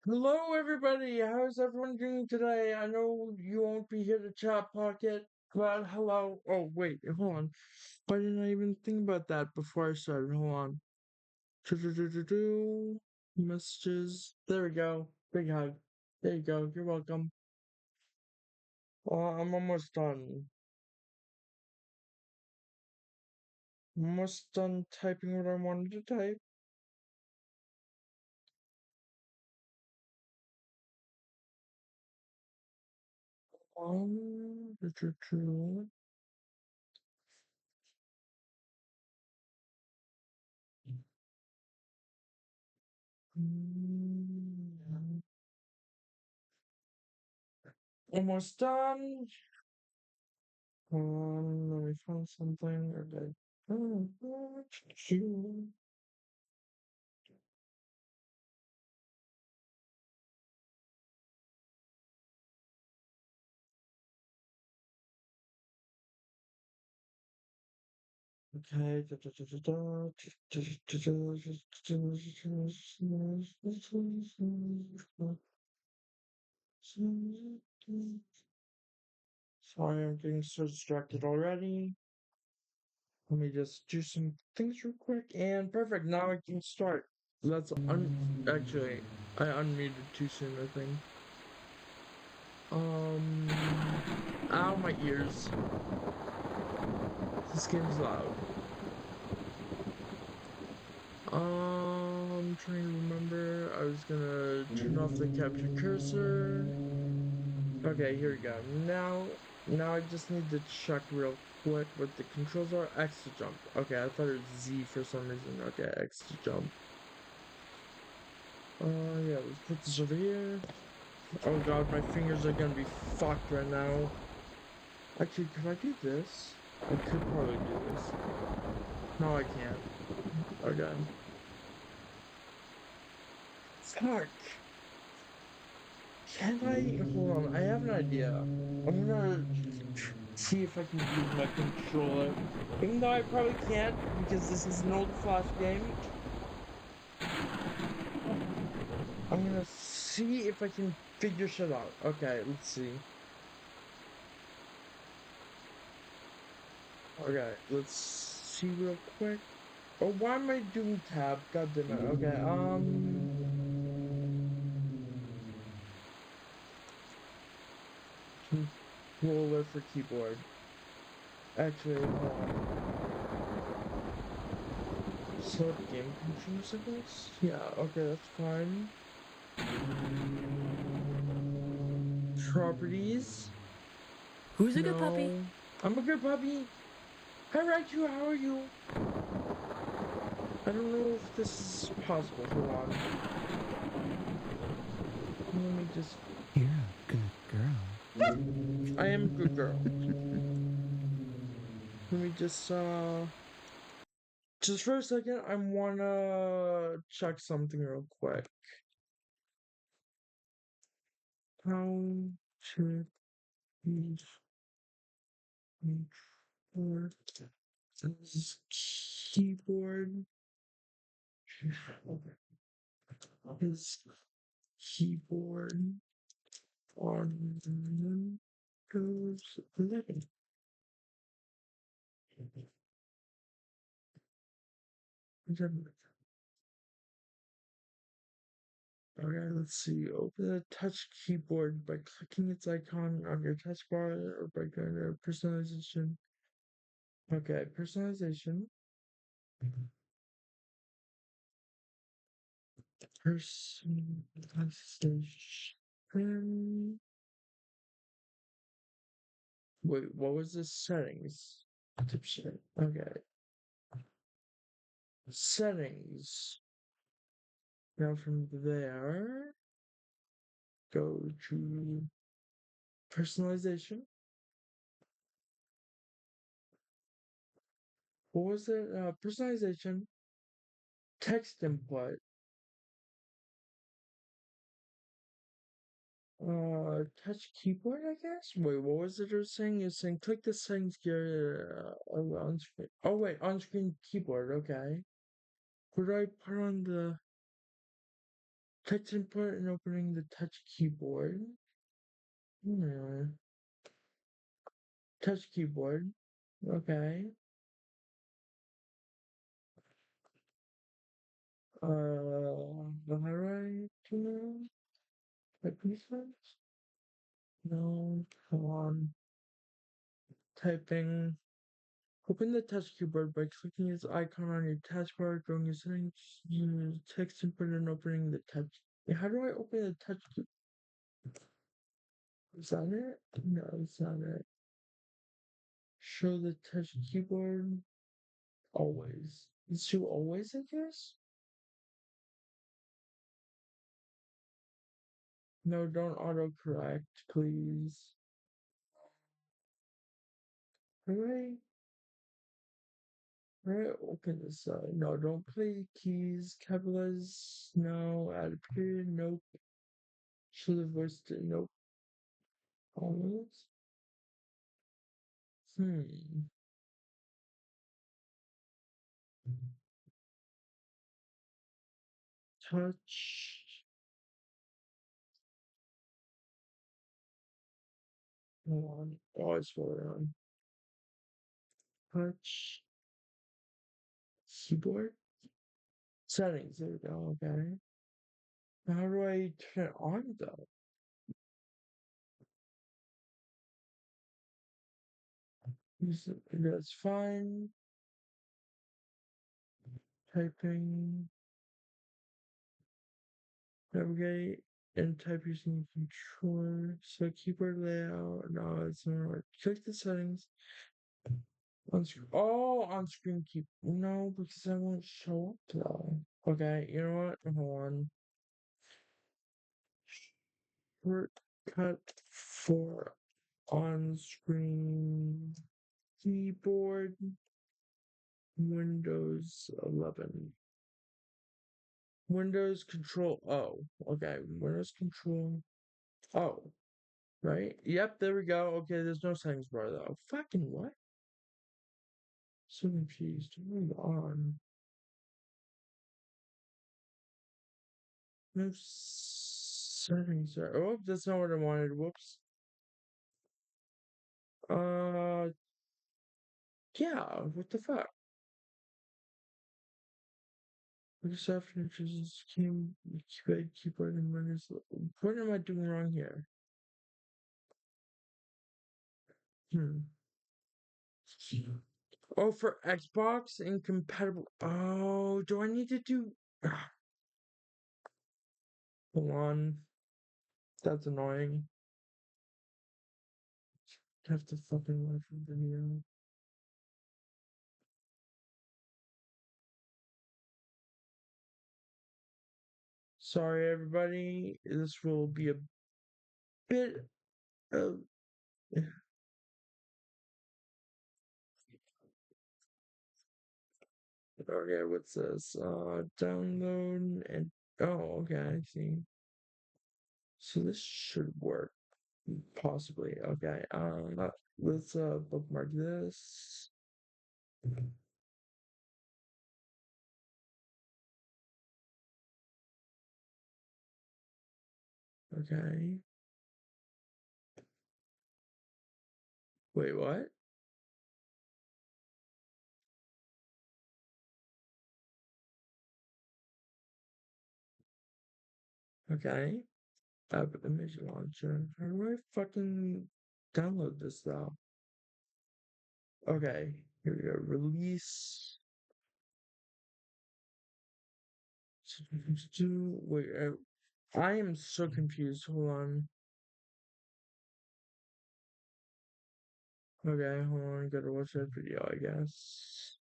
Hello, everybody. How's everyone doing today? I know you won't be here to chat pocket, but hello. Oh, wait, hold on. Why didn't I even think about that before I started? Hold on. Do messages. There we go. Big hug. There you go. You're welcome. I'm almost done. I'm almost done typing what I wanted to type. Do, do, do. Mm, Almost done. Let me find something. Okay. Okay. Sorry, I'm getting so distracted already. Let me just do some things real quick. And perfect. Now I can start. Actually, I unmuted too soon, I think. Ow, my ears. This game's loud. I'm trying to remember. I was gonna turn off the capture cursor. Okay, here we go. Now I just need to check real quick what the controls are. X to jump. Okay, I thought it was Z for some reason. Okay, X to jump. Yeah, let's put this over here. Oh god, my fingers are gonna be fucked right now. Actually, can I do this? I could probably do this. No, I can't. Okay. Fuck. Can I? Hold on, I have an idea. I'm gonna see if I can use my controller. Even though I probably can't, because this is an old Flash game. I'm gonna see if I can figure shit out. Okay, let's see. Okay, let's see real quick. Oh, why am I doing tab? God damn it. Okay, controller for keyboard. Actually, hold on. Select game controls, I guess? Yeah, okay, that's fine. Properties? Who's a good puppy? No. I'm a good puppy. Hi, Raichu, how are you? I don't know if this is possible. Hold on. Let me just. You're a good girl. I am a good girl. Let me just for a second, I wanna check something real quick. How should we control this keyboard? His keyboard on Windows 11. Okay, let's see. Open the touch keyboard by clicking its icon on your touch bar or by going to personalization. Okay, personalization. Personalization. Wait, what was the settings? Dipshit. Okay. Settings. Now from there, go to personalization. What was it? Personalization, text input, touch keyboard, I guess? Wait, what was it saying? It's saying click the settings gear on screen. Oh, wait, on screen keyboard, okay. What do I put on the. Touch input and opening the touch keyboard. Hmm. Touch keyboard. Okay. How do I do that? Type sense? No. Come on. Typing. Open the touch keyboard by clicking its icon on your taskbar, going your settings, use text input and opening the touch. Wait, how do I open the touch key? Is that it? No, it's not it. Show the touch keyboard always. It's to always, I guess? No, don't autocorrect, please. Alright. Alright, open this up. No, don't play keys, capitalize, no, add a period, nope. Show the voice to, nope. Always? Hmm. Touch. Hold on. Oh, it's going on. Touch. Keyboard? Settings. There we go. Okay. Now how do I turn it on though? That's fine. Typing. Navigate and type using the controller. So keyboard layout. No, it's not right. Click the settings. On screen. Oh, on screen keep. No, because I won't show up though. Okay, you know what? Hold on. Shortcut for on screen keyboard. Windows 11. Windows Control O. Okay, Windows Control O. Right? Yep, there we go. Okay, there's no settings bar though. Fucking what? So confused. Hold on. No settings there. Oh, that's not what I wanted. Whoops. Uh, yeah, what the fuck? Microsoft introduces keyboard and Windows. What am I doing wrong here? Hmm. Oh, for Xbox incompatible. Oh, do I need to do? Hold on. That's annoying. Have to fucking watch a video. Sorry, everybody. This will be a bit of. Okay, what's this? Download and. Oh, okay, I see. So this should work. Possibly. Okay. Let's bookmark this. Okay. Wait, what? Okay. App image launcher. How do I fucking download this though? Okay. Here we go. Release. Wait, I am so confused. Hold on. Okay, hold on. Gotta watch that video, I guess.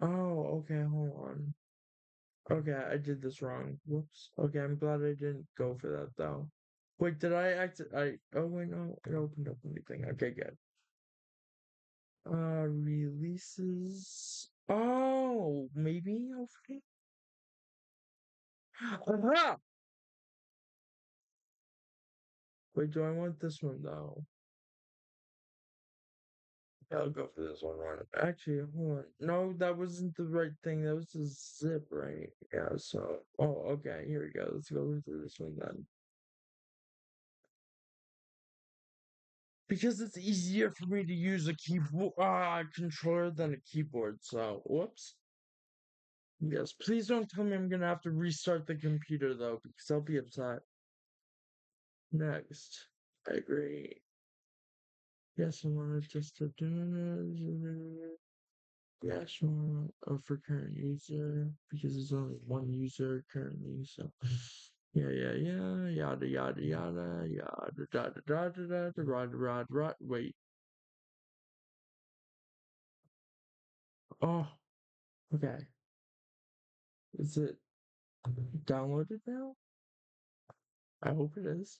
Oh, okay, hold on. Okay, I did this wrong. Whoops. Okay, I'm glad I didn't go for that though. Wait, did I oh wait, no, it opened up anything. Okay, good. Releases. Oh, maybe hopefully. Aha! Wait, do I want this one though? I'll go for this one. Actually, hold on. No, that wasn't the right thing. That was a zip, right? Yeah, so. Oh, okay. Here we go. Let's go through this one then. Because it's easier for me to use a keyboard controller than a keyboard, so whoops. Yes, please don't tell me I'm gonna have to restart the computer though, because I'll be upset. Next. I agree. Yes, I want to just do yeah, sure. For current user, because there's only one user currently, so yeah, yada yada yada yada da da da da da rod. Wait. Oh, okay. Is it downloaded now? I hope it is.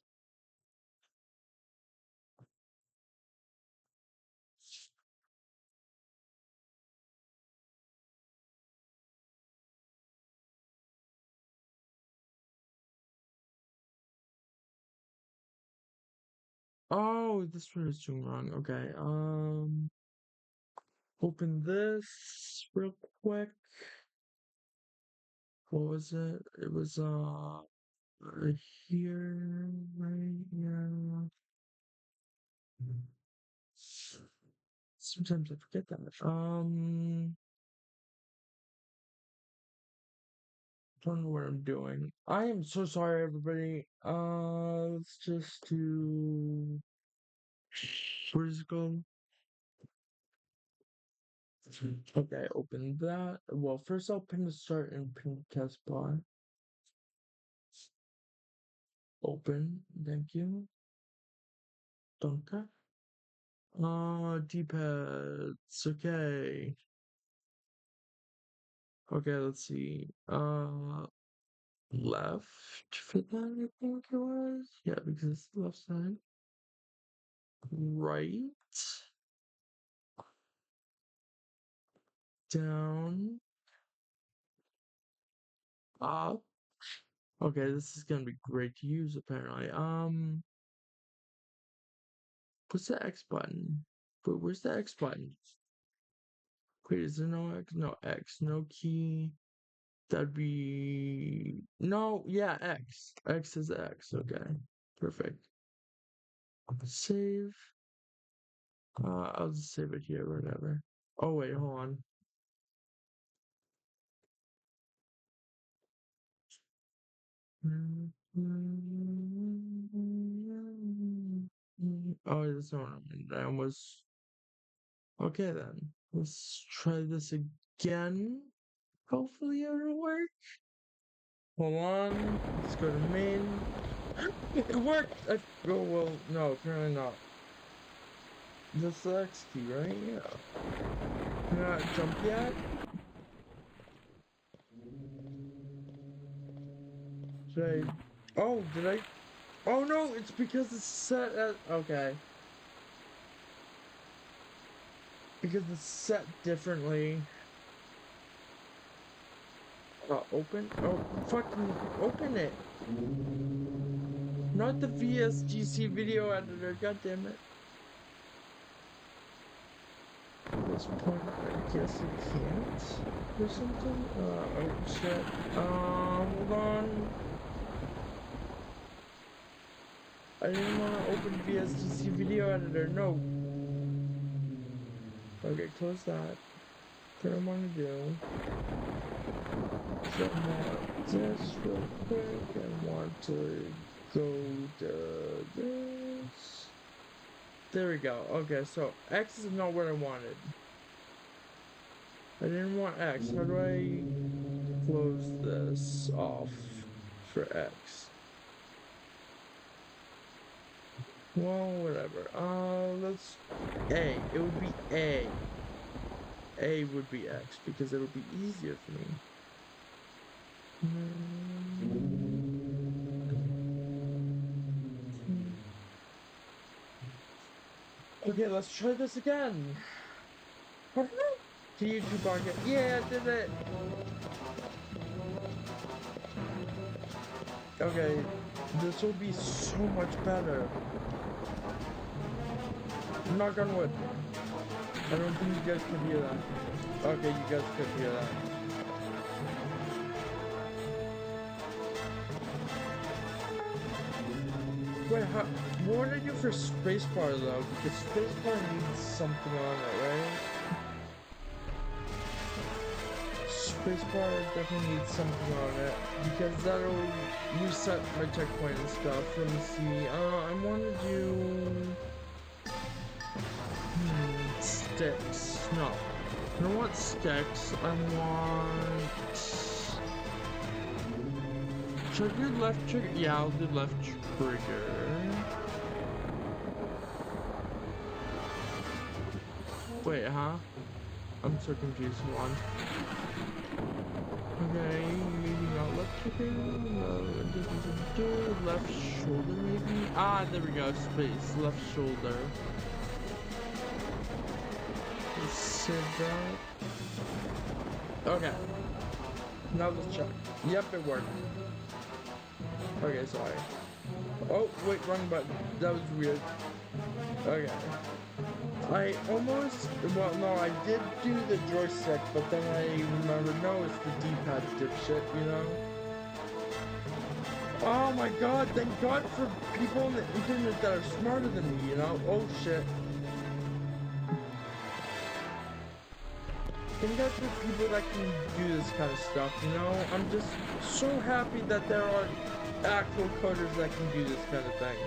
Oh, this one is doing wrong. Okay. Open this real quick. What was it? It was right here, right here. Sometimes I forget that. Don't know what I'm doing. I am so sorry, everybody. Let's just do. What is it called? Okay, open that. Well, first I'll pin the start and pin the test bar. Open. Thank you. Danke. D-pads. Okay. Okay, let's see. Left for that, I think it was. Yeah, because it's the left side. Right. Down. Up. Okay, this is gonna be great to use apparently. What's the X button? Where's the X button? Wait, is there no X? No X, no key. That'd be no, yeah, X. X is X. Okay, perfect. Save. I'll just save it here, whatever. Oh wait, hold on. Oh, that's not what I was. Okay then. Let's try this again. Hopefully it'll work. Hold on. Let's go to main. It worked! Oh, well, no, apparently not. That's the X key, right? Yeah. Can I not jump yet? Should I... Oh, did I... Oh no, it's because it's set at... Okay. Because it's set differently. Open? Oh, fucking open it! Not the VSGC video editor, god damn it. At this point, I guess it can't or something? Oh shit. Hold on. I didn't want to open VSGC video editor, no. Okay, close that. What I want to do. So I want this real quick. I want to go to this. There we go. Okay, so X is not what I wanted. I didn't want X. How do I close this off for X? Well, whatever. Let's A. It would be A. A would be X because it'll be easier for me. Okay, let's try this again. To YouTube podcast. Yeah, I did it. Okay, this will be so much better. Knock on wood. I don't think you guys could hear that. Okay, you guys could hear that. Wait, what would I do for spacebar though? Because spacebar needs something on it, right? Spacebar definitely needs something on it because that'll reset my checkpoint and stuff. Let me see. I want to do sticks. No, I don't want sticks. I want. Should I do left trigger? Yeah, I'll do left trigger. Wait, huh? I'm so confused. Hold on. Okay, maybe not left trigger. Left shoulder, maybe? Ah, there we go. Space. Left shoulder. Save that. Okay. Now let's check. Yep, it worked. Okay, sorry. Oh, wait, wrong button. That was weird. Okay. I almost, well, no, I did do the joystick, but then I remembered, no, it's the D-pad dipshit, you know? Oh my god, thank god for people on the internet that are smarter than me, you know? Oh shit. Thank god for people that can do this kind of stuff, you know? I'm just so happy that there are actual coders that can do this kind of thing.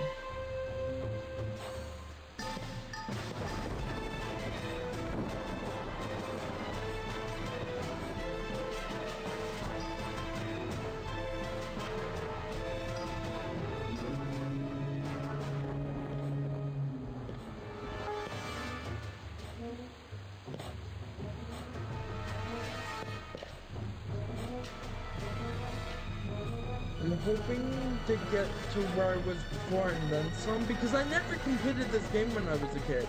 I'm hoping to get to where I was before and then some, because I never completed this game when I was a kid.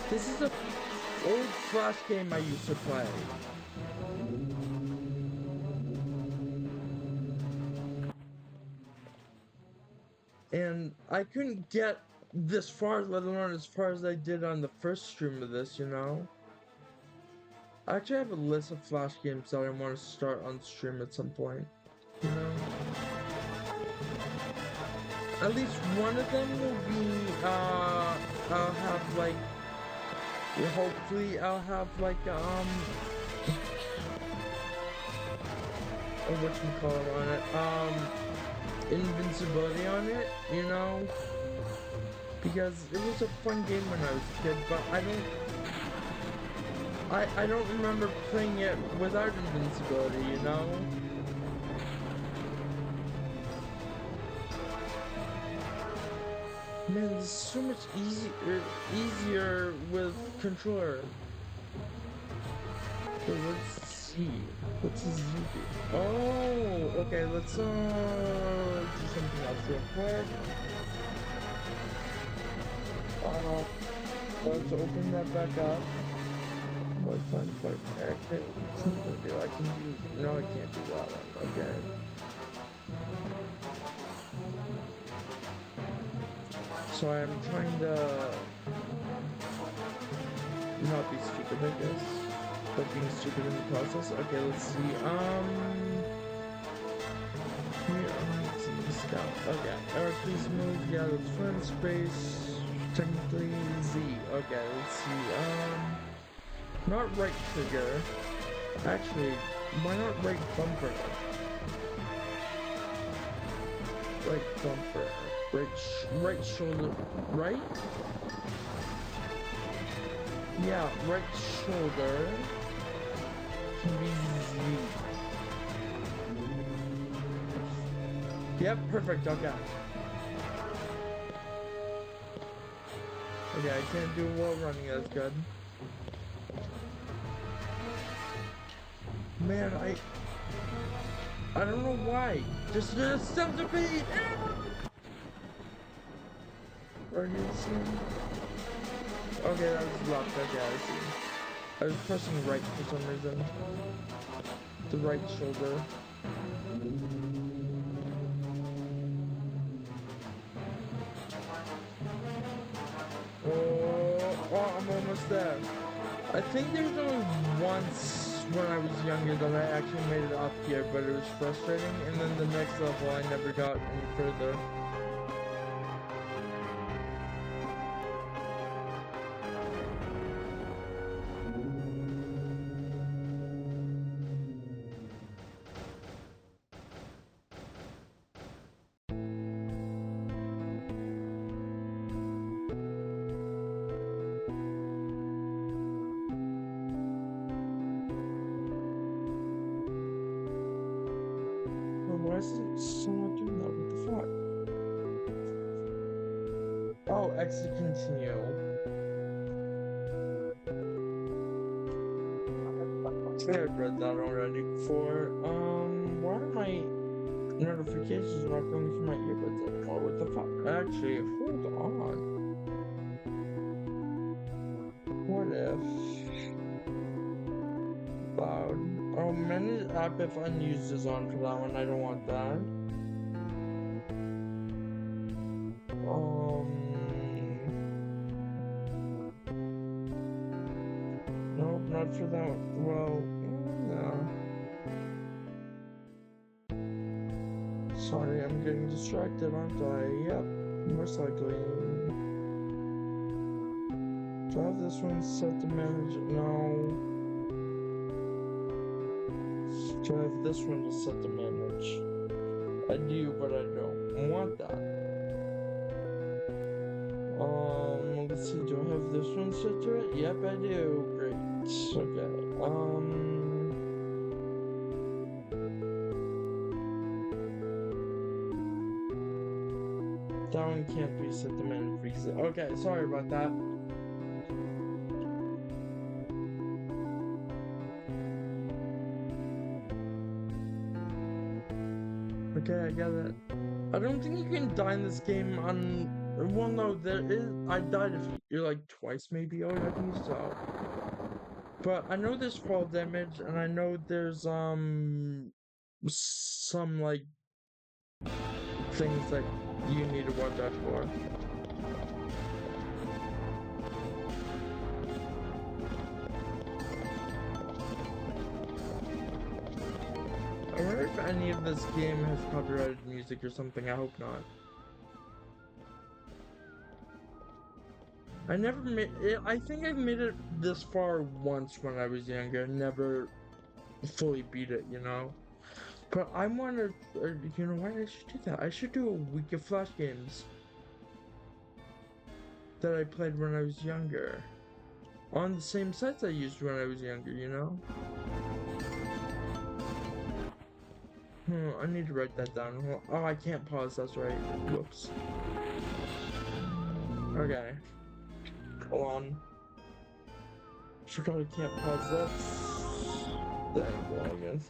This is a old Flash game I used to play. And I couldn't get this far, let alone as far as I did on the first stream of this, you know? I actually have a list of Flash games that I want to start on stream at some point. You know, at least one of them will be, I'll have like, hopefully I'll have like, whatchamacallit on it, invincibility on it, you know, because it was a fun game when I was a kid, but I don't remember playing it without invincibility, you know? Man, this is so much easier with controller. Okay, let's see. What's this do? Oh, okay, let's do something else real quick. Let's open that back up. What fun, what I can do? I can do, no, I can't do that one, okay. So I'm trying to not be stupid, I guess, but being stupid in the process. Okay, let's see. Here, let's see, scout. Okay, Eric, please move. Yeah, that's fun. Space. Technically Z. Okay, let's see. Not right trigger. Actually, why not right bumper? Right bumper. Right shoulder, right? Yeah, right shoulder can be Z. Yep, perfect, okay. Okay, I can't do wall running, that's good. Man, I don't know why. Just centipede! Okay, that was left. Okay, I see. I was pressing right for some reason. The right shoulder. Oh, I'm almost there. I think there was only once when I was younger that I actually made it up here, but it was frustrating, and then the next level I never got any further. Why is it still not doing that? What the fuck? Oh, exit continue. I read that already before. Why are my notifications not going through my earbuds anymore? What the fuck? Actually, hold on. What if loud? Oh, manage app if unused is on for that one. I don't want that. Nope, not for that one. Well, no. Sorry, I'm getting distracted, aren't I? Yep, most likely. Do I have this one set to manage? No. Do I have this one to set to manage? I do, but I don't want that. Let's see, do I have this one set to it? Yep, I do. Great. Okay. That one can't be set to manage because okay, sorry about that. Okay, I got it. I don't think you can die in this game on. Well, no, there is. I died like twice, maybe. Oh, I think so. But I know there's fall damage, and I know there's some like things that you need to watch out for. I wonder if any of this game has copyrighted music or something. I hope not. I never made it. I think I made it this far once when I was younger. Never fully beat it, you know. But I wanna, you know what? I should do that. I should do a week of Flash games that I played when I was younger, on the same sites I used when I was younger, you know. I need to write that down. Oh, I can't pause. That's right. Whoops. Okay. Hold on. Forgot I can't pause that. Dang, login.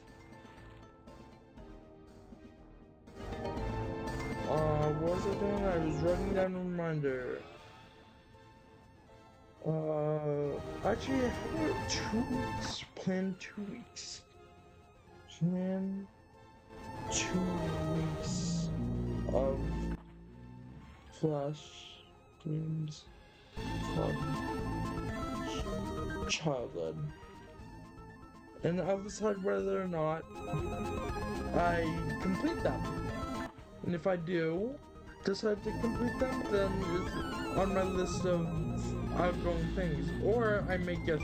What was I doing? I was writing down a reminder. Actually, I have 2 weeks. Plan 2 weeks. Plan 2 weeks of Flash games from childhood. And I'll decide whether or not I complete them. And if I do decide to complete them, then it's on my list of outgoing things. Or I may get,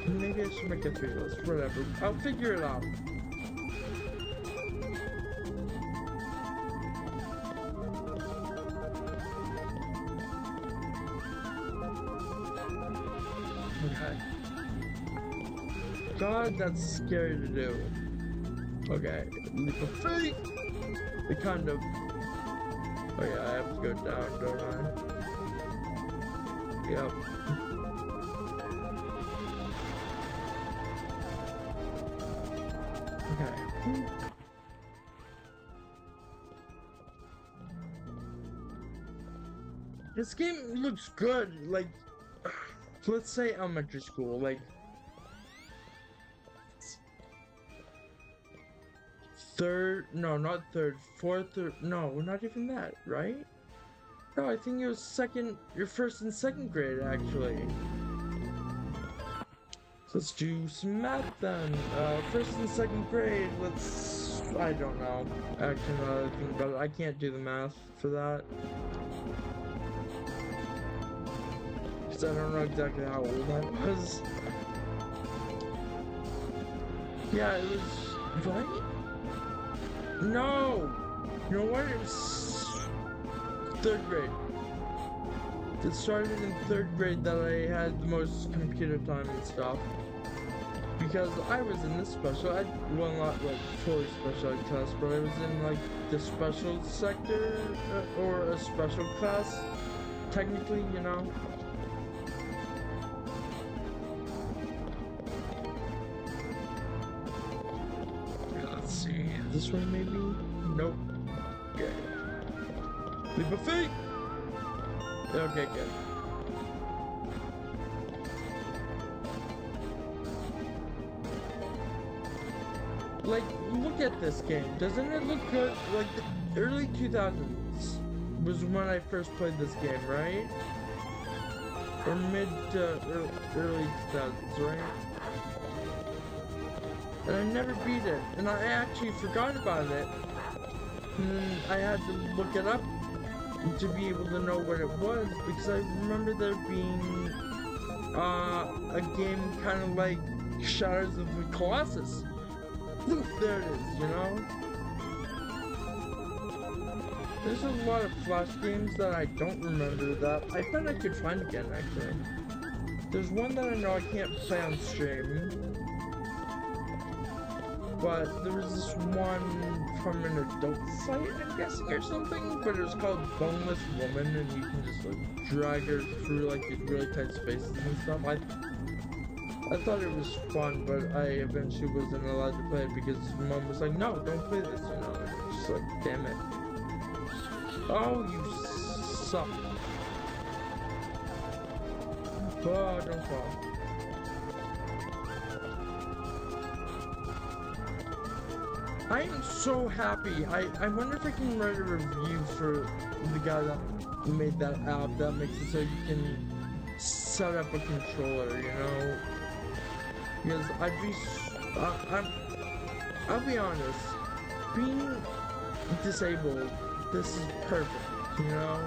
maybe I should make a 3 list, whatever. I'll figure it out. Okay. God, that's scary to do. Okay, leap of faith! It kind of... Oh yeah, I have to go down, don't I? Yep. Okay. This game looks good, like... Let's say elementary school, like... Fourth, or, no, not even that, right? No, I think it was your first and second grade, actually. Let's do some math then. First and second grade, I don't know. Actually, now that I think about it, I can't do the math for that. Because I don't know exactly how old I was. Yeah, it was, right? No! You know what? It was 3rd grade. It started in 3rd grade that I had the most computer time and stuff. Because I was in this well, not like fully special ed class, but I was in like the special sector, or a special class, technically, you know? Let's see, this way maybe? Nope. Okay. Leap of faith! Okay, good. Like, look at this game. Doesn't it look good? Like, the early 2000s was when I first played this game, right? Or mid to early 2000s, right? And I never beat it. And I actually forgot about it. And then I had to look it up to be able to know what it was, because I remember there being a game kind of like Shadows of the Colossus. There it is, you know? There's a lot of Flash games that I don't remember that I bet I could find again, actually. There's one that I know I can't play on stream. But there was this one from an adult site, I'm guessing, or something, but it was called Boneless Woman, and you can just like drag her through like these really tight spaces and stuff. I thought it was fun, but I eventually wasn't allowed to play it because mom was like, no, don't play this, you know, and I was just like, damn it. Oh, you suck. Oh, don't fall. I am so happy. I wonder if I can write a review for the guy that made that app that makes it so you can set up a controller, you know? Because I'll be honest, being disabled, this is perfect, you know?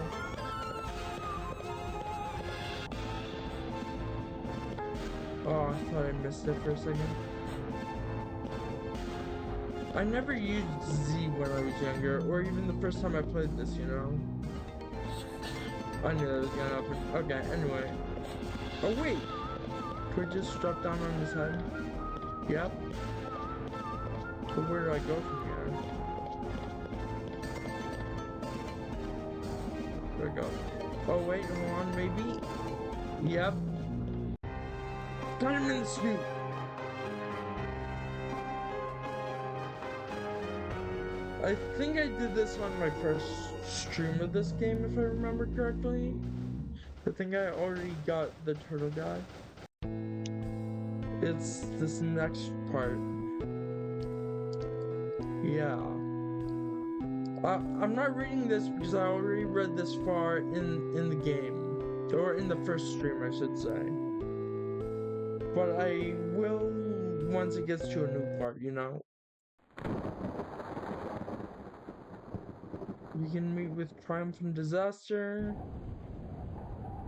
Oh, I thought I missed it for a second. I never used Z when I was younger, or even the first time I played this, you know? I knew that was gonna happen. Okay, anyway. Oh wait! Could I just drop down on his head? Yep. But where do I go from here? Where do I go? Oh wait, hold on, maybe? Yep. Got him in the snoot! I think I did this on my first stream of this game, if I remember correctly. I think I already got the turtle guy. It's this next part. Yeah. I'm not reading this because I already read this far in the game. Or in the first stream, I should say. But I will once it gets to a new part, you know? We can meet with triumph and disaster.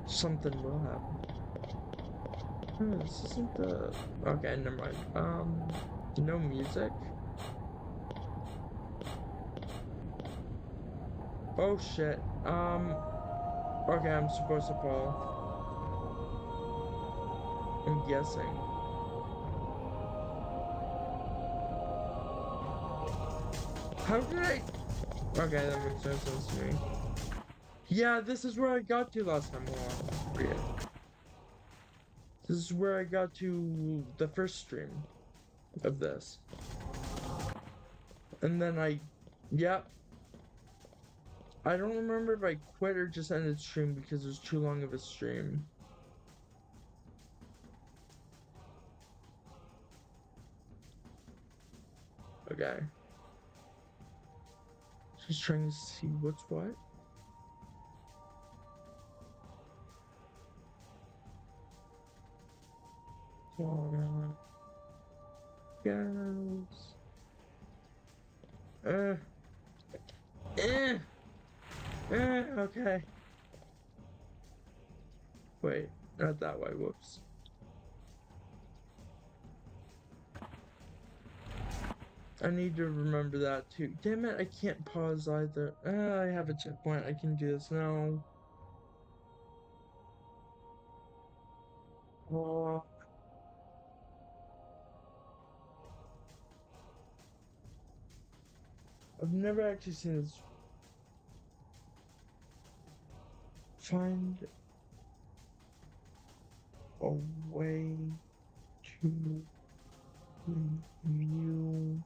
Something will happen. Oh, this isn't the... Okay, never mind. No music? Oh shit. Okay, I'm supposed to fall. I'm guessing. How did I... Okay, that makes no sense to me. Yeah, this is where I got to last time. Hold on. Forget. This is where I got to the first stream of this. And then yep. I don't remember if I quit or just ended stream because it was too long of a stream. Okay. Just trying to see what's what. Oh, guys. Eh, okay. Wait, not that way, whoops. I need to remember that too. Damn it, I can't pause either. I have a checkpoint, I can do this now. Oh, I've never actually seen this. Find a way to view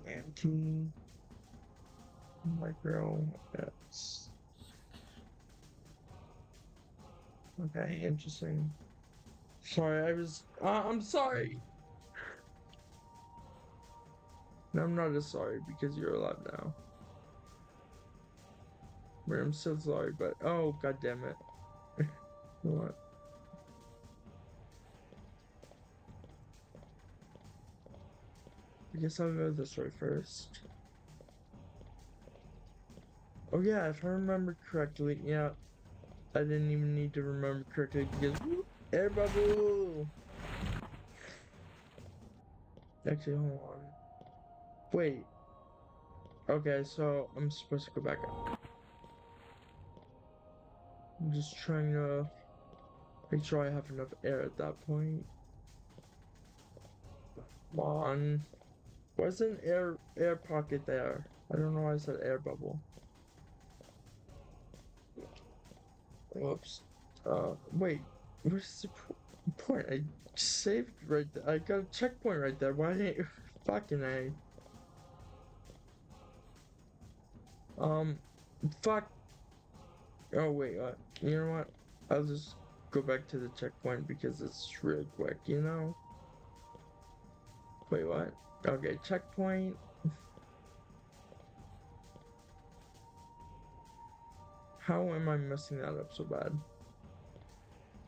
anti micro bits. Okay, interesting. Sorry, I'm sorry. No, I'm not as sorry because you're alive now. But I'm so sorry, but oh, god damn it. What? I guess I'll go this way first. Oh yeah, if I remember correctly, yeah, I didn't even need to remember correctly because air bubble. Actually, hold on. Wait. Okay, so I'm supposed to go back up. I'm just trying to make sure I have enough air at that point. Come on. Where's an air pocket there? I don't know why I said air bubble. Whoops. Wait. Where's the point? I saved right there. I got a checkpoint right there. Why didn't you? Fucking A. Fuck. Oh, wait, you know what? I'll just go back to the checkpoint because it's really quick, you know? Wait, what? Okay, checkpoint. How am I messing that up so bad?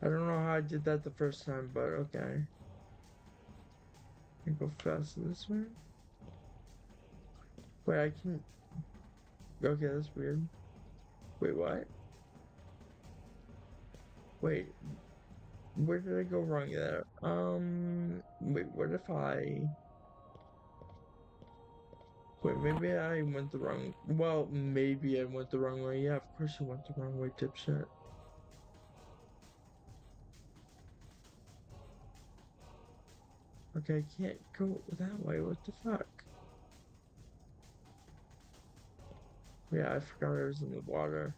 I don't know how I did that the first time, but okay. I go faster this way. Wait, I can. Okay, that's weird. Wait, what? Wait, where did I go wrong there? Wait, what if I. Wait, maybe I went the wrong. Well, maybe I went the wrong way. Yeah, of course you went the wrong way, dipshit. Okay, I can't go that way. What the fuck? Yeah, I forgot I was in the water.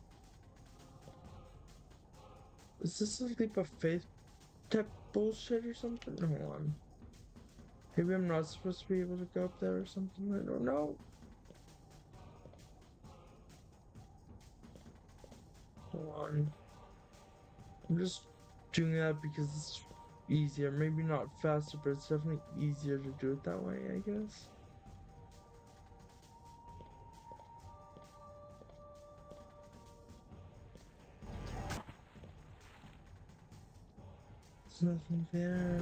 Is this a leap of faith type bullshit or something? Hold on. Maybe I'm not supposed to be able to go up there or something. I don't know. Hold on. I'm just doing that because it's easier. Maybe not faster, but it's definitely easier to do it that way, I guess. There's nothing there.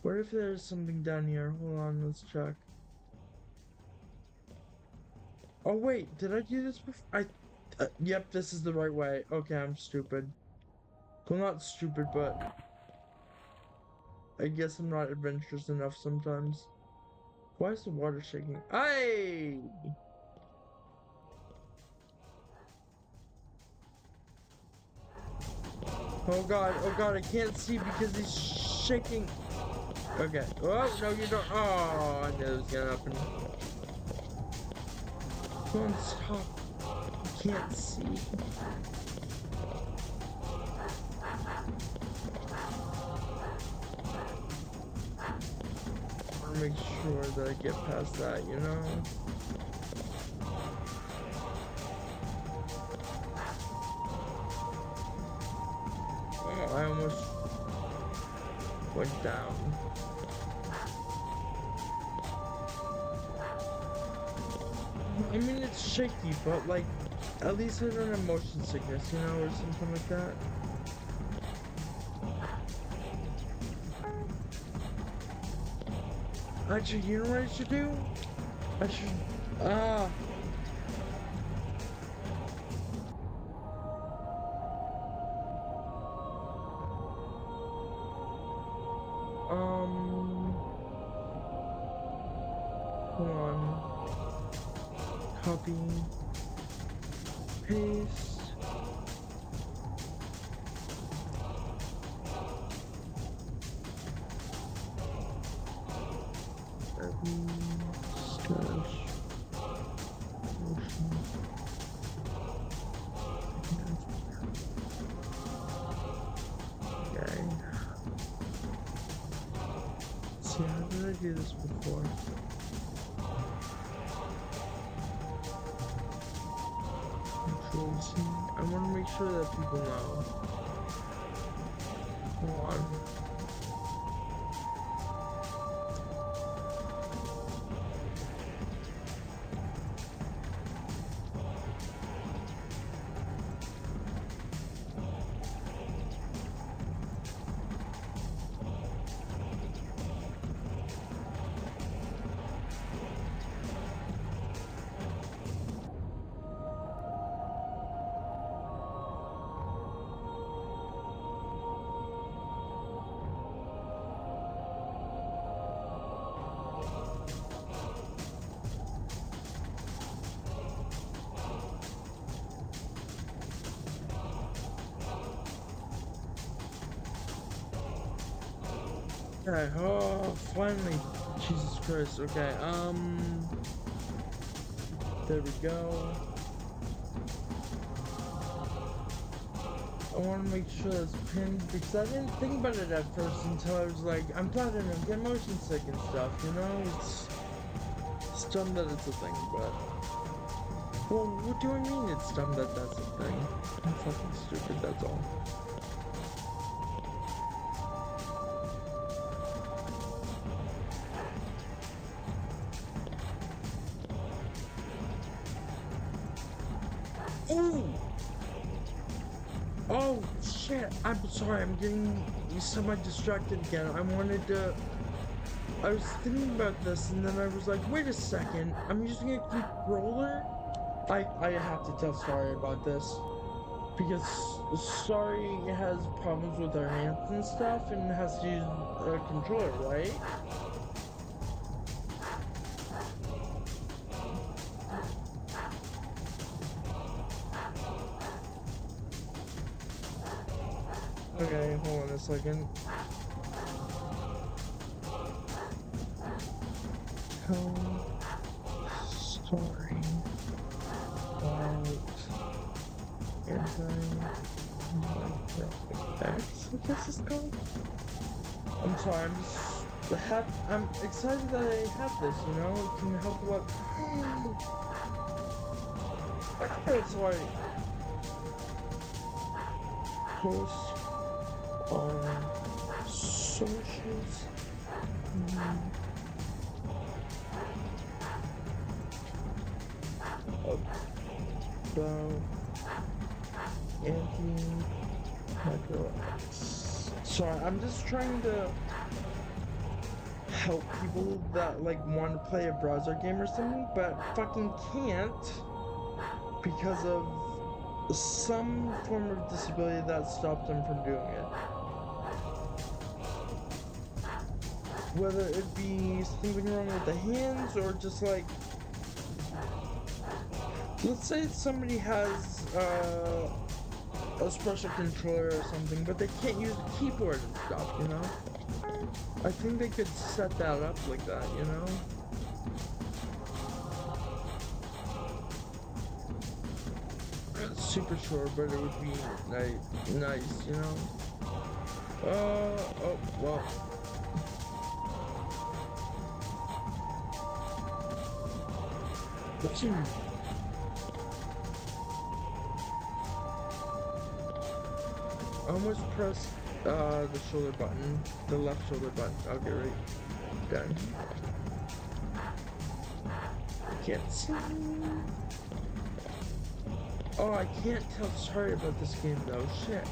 What if there's something down here? Hold on, let's check. Oh wait, did I do this before? Yep, this is the right way. Okay, I'm stupid. Well, not stupid, but I guess I'm not adventurous enough sometimes. Why is the water shaking? Hey! oh god, I can't see because he's shaking. Okay. Oh, no, you don't. Oh, I knew it was gonna happen. Come on, stop. I can't see. I want to make sure that I get past that, you know? Oh, I almost went down. I mean, it's shaky, but like, at least I don't have motion sickness, you know, or something like that. Actually, you know what I should do? I should, ah. Hold on. Copy. Paste. Slash. Motion. Okay. See, how did I do this before? Control C. I want to make sure that people know. Hold on. Okay, oh, finally. Jesus Christ, okay, there we go. I want to make sure that's pinned, because I didn't think about it at first until I was like, I'm platinum, get motion sick and stuff, you know? It's dumb that it's a thing, but... Well, what do I mean it's dumb that that's a thing? I'm fucking stupid, that's all. Ooh! Oh, shit! I'm sorry, I'm getting somewhat distracted again. I was thinking about this, and then I was like, wait a second, I'm using a controller? I have to tell Sorry about this. Because Sorry has problems with her hands and stuff, and has to use a controller, right? Okay, hold on a second. Sorry about anti-X, I guess it's called. I'm sorry, I'm excited that I have this, you know? It can help a lot. That's why. Post on socials. About anti-X. Sorry, I'm just trying to help people that like want to play a browser game or something, but fucking can't because of some form of disability that stopped them from doing it. Whether it be something wrong with the hands or just like, let's say somebody has a special controller or something, but they can't use a keyboard and stuff, you know? I think they could set that up like that, you know? Super short, but it would be nice, you know? Oh, well. Almost press the shoulder button, the left shoulder button. Okay, right. Done. Can't see. Oh, I can't tell Sorry about this game though. Shit.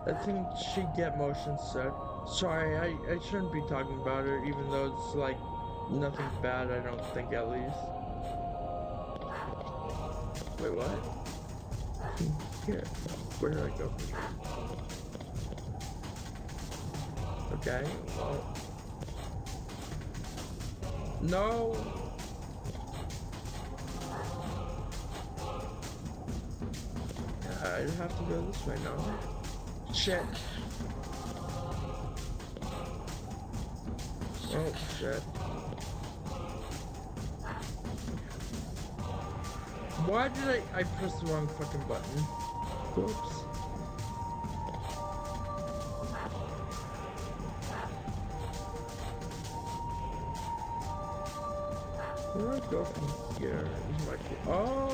I think she get motion sick. Sorry, I shouldn't be talking about her, even though it's like nothing bad, I don't think, at least. Wait, what? Here. Where did I go? Okay, well. No! I'd have to go this way now. Shit. Oh, shit. Why did I press the wrong fucking button? Whoops. Where do I go from here? Oh,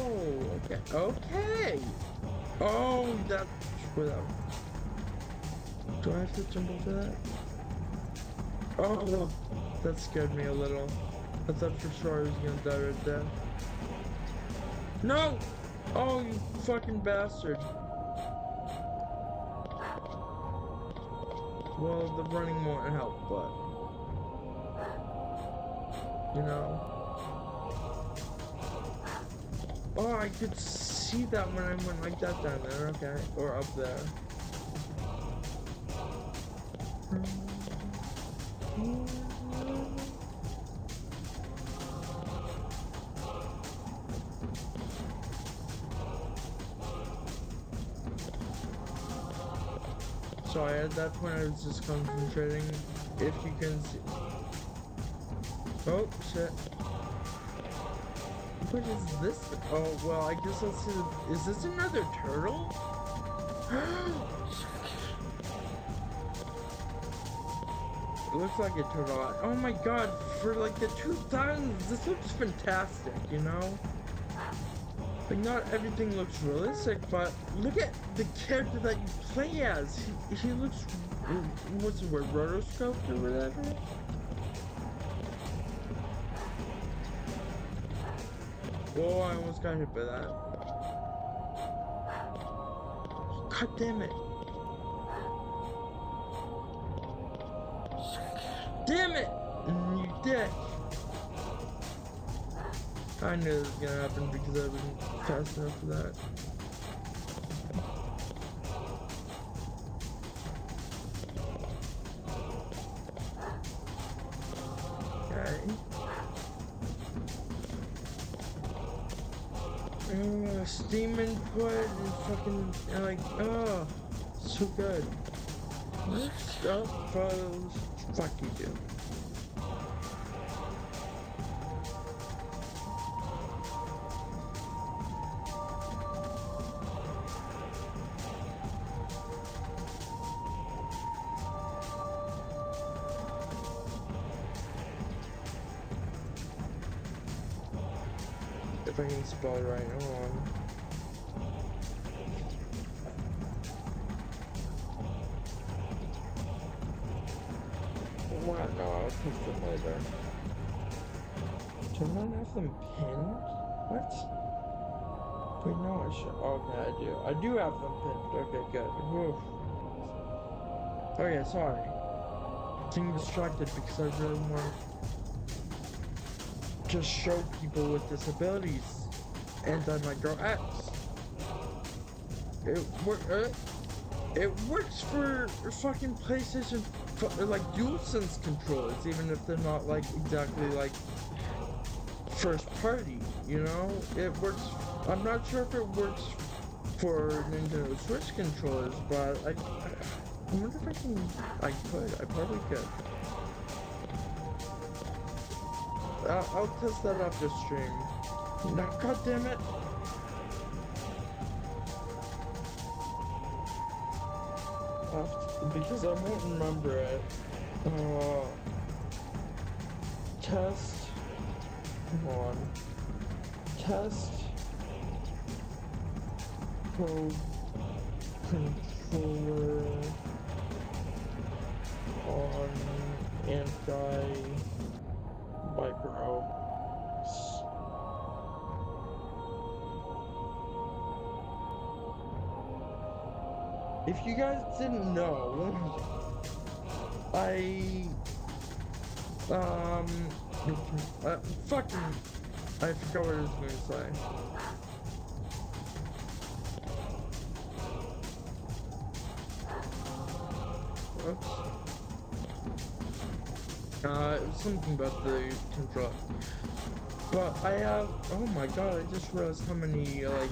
okay. Okay! Oh, that's where that... Do I have to jump over that? Oh, that scared me a little. I thought for sure I was gonna die right there. No! Oh, you fucking bastard. Well, the running won't help, but... You know... Oh, I could see that when I went like that down there, okay. Or up there. Sorry, at that point I was just concentrating. If you can see... Oh, shit. What is this? Oh, well, I guess I'll see the... Is this another turtle? It looks like a turtle. Oh my god, for like the 2000s, this looks fantastic, you know? Like, not everything looks realistic, but look at the character that you play as. He looks... What's the word? Rotoscoped or whatever? Oh, I almost got hit by that. God damn it. Damn it! You dick! I knew it was gonna happen because I wasn't fast enough for that. Okay. Steam input and fucking, like, oh, so good. Next up, fuck you, dude. If I can spell it right, hold on. What? No, I'll post them later. Do I not have them pinned? What? Wait, no, I should. Okay, I do. I do have them pinned. Okay, good. Whew. Okay, sorry. Getting distracted because I really want to just show people with disabilities anti-micro X. It works for fucking PlayStation, like DualSense controllers, even if they're not like exactly like first party. You know, it works. I'm not sure if it works for Nintendo Switch controllers, but I wonder if I can. I could. I probably could. I'll test that after stream. No, God damn it! Because I won't remember it. Test. Come on. Test. Probe. Controller. On anti-micro. If you guys didn't know, I um uh, fucking I forgot what I was going to say. Oops. It was something about the control. But I have, oh my god, I just realized how many, like,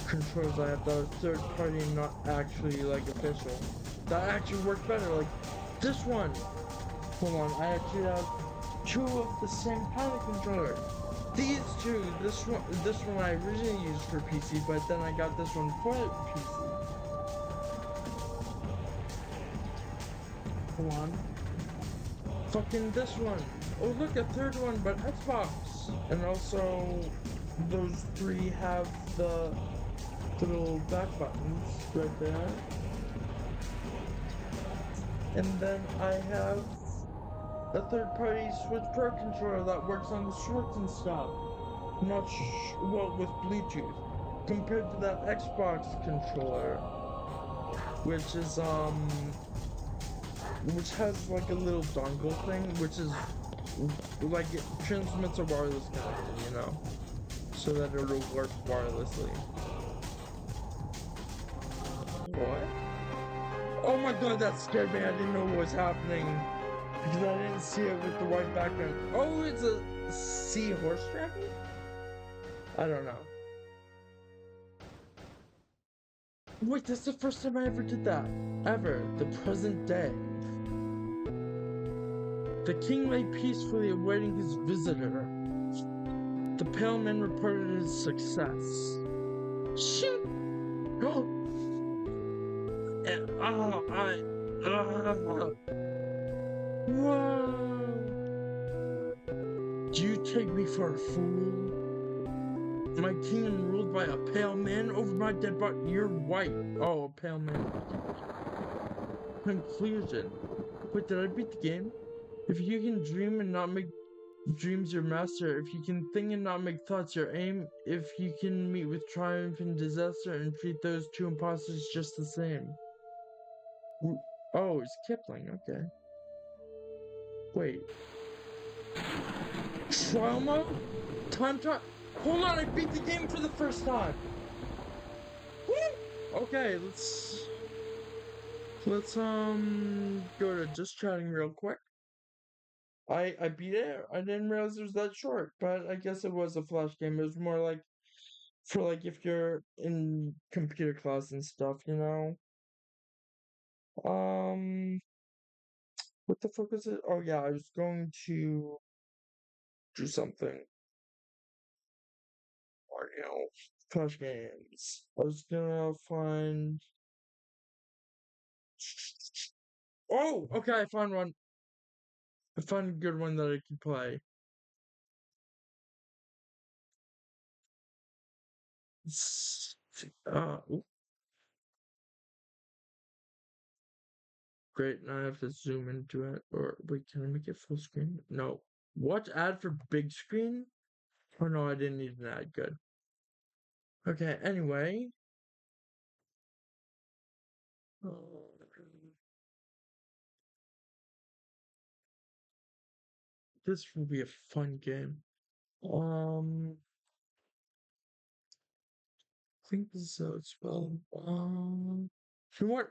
controls I have that are third party and not actually, like, official. That actually work better, like, this one. Hold on, I actually have two of the same kind of controller. These two, this one I originally used for PC, but then I got this one for PC. Hold on. Fucking this one. Oh look, a third one, but Xbox. And also, those three have the little back buttons right there. And then I have a third-party Switch Pro controller that works on the shorts and stuff. Not well with Bluetooth, compared to that Xbox controller, which is which has like a little dongle thing, which is like it transmits a wireless connection, you know, so that it'll work wirelessly. What? Oh my god, that scared me. I didn't know what was happening because I didn't see it with the white background. Oh, it's a seahorse dragon? I don't know. Wait, that's the first time I ever did that. Ever. The present day. The king lay peacefully awaiting his visitor. The pale man reported his success. Shoot! Oh! Whoa! Do you take me for a fool? My kingdom ruled by a pale man over my dead body. You're white. Oh, a pale man. Conclusion. Wait, did I beat the game? If you can dream and not make dreams your master, if you can think and not make thoughts your aim, if you can meet with triumph and disaster and treat those two imposters just the same. Oh, it's Kipling, okay. Wait. Trial mode? Time trial? Hold on, I beat the game for the first time! Woo! Okay, let's go to just chatting real quick. I beat it. I didn't realize it was that short, but I guess it was a flash game. It was more like for like if you're in computer class and stuff, you know. Um, what the fuck is it? Oh yeah, I was going to do something. Or you know, flash games. I was gonna find. Oh, okay, I found one. I found a good one that I can play. Ooh, great. Now I have to zoom into it. Or wait, can I make it full screen? No. What ad for big screen? Oh no, I didn't need an ad. Good. Okay. Anyway, this will be a fun game. I think this is how it's spelled. If you want